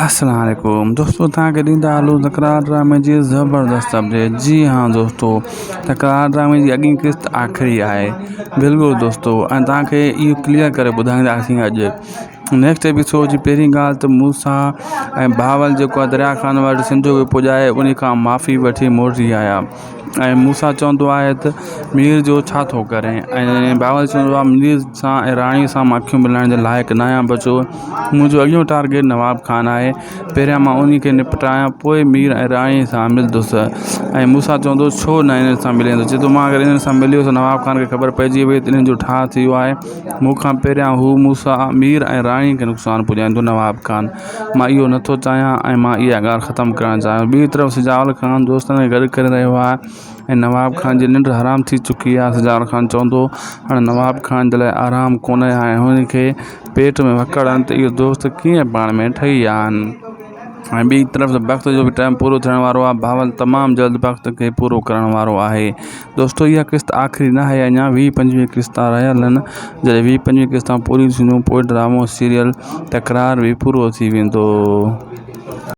अस्सलाम वालेकुम दोस्तों, तव्हांखे ॾींदा हलूं तकरार ड्रामे जी ज़बरदस्त अपडेट। जी हाँ दोस्तों, तकरार ड्रामे जी अॻी क़िस्त आख़िरी आहे बिल्कुलु दोस्तों, ऐं तव्हांखे इहो क्लियर करे ॿुधाईंदासीं अॼु नेक्स्ट एपिसोड जी। पहिरीं ॻाल्हि त मूसा ऐं भावल जेको आहे दरिया खान वटि सिंधु खे पुॼाए उन खां माफ़ी वठी मोटी आया। ऐं मूसा चवंदो आहे त मीर जो छा थो करे, ऐं भावल चवंदो आहे मीर सां ऐं राणी सां मां अखियूं मिलाइण जे लाइक़ु न आहियां बचो। मुंहिंजो अॻियों टारगेट नवाब खान आहे, पहिरियां मां उन खे निपटायां, पोइ मीर ऐं राणी सां मिलंदुसि। ऐं मूसा चवंदो छो न इन्हनि सां मिलंदो, चए थो मां अगरि इन्हनि सां मिलियो त नवाब खान खे ख़बर पइजी वई त इन्हनि जो ठाह थी वियो आहे। मूंखां पहिरियां हू मूसा मीर ऐं राणी खे नुक़सानु पुॼाईंदो नवाब खान। मां इहो नथो चाहियां ऐं मां इहा ॻाल्हि ख़तमु करणु चाहियां। ॿी तरफ़ सिजावल खान दोस्तनि खे गॾु करे रहियो आहे ऐं नवाब खान जी निंड हराम थी चुकी आहे। सिजावल खान चवंदो हाणे नवाब खान जे लाइ आराम कोन्हे ऐं हुन खे पेट में वकड़ आहिनि त इहो दोस्त कीअं पाण में ठही आहिनि। ऐं ॿी तरफ़ वक़्त जो बि टाइम पूरो थियण वारो आहे। भावल तमामु जल्द वक़्त खे पूरो करण वारो आहे। दोस्तों, इहा क़िस्त आख़िरी न आहे, अञा 20-25 क़िस्तां रहियल आहिनि। जॾहिं 20-25 क़िस्तां पूरी थींदियूं पोइ ड्रामो सीरियल तकरार बि पूरो थी वेंदो।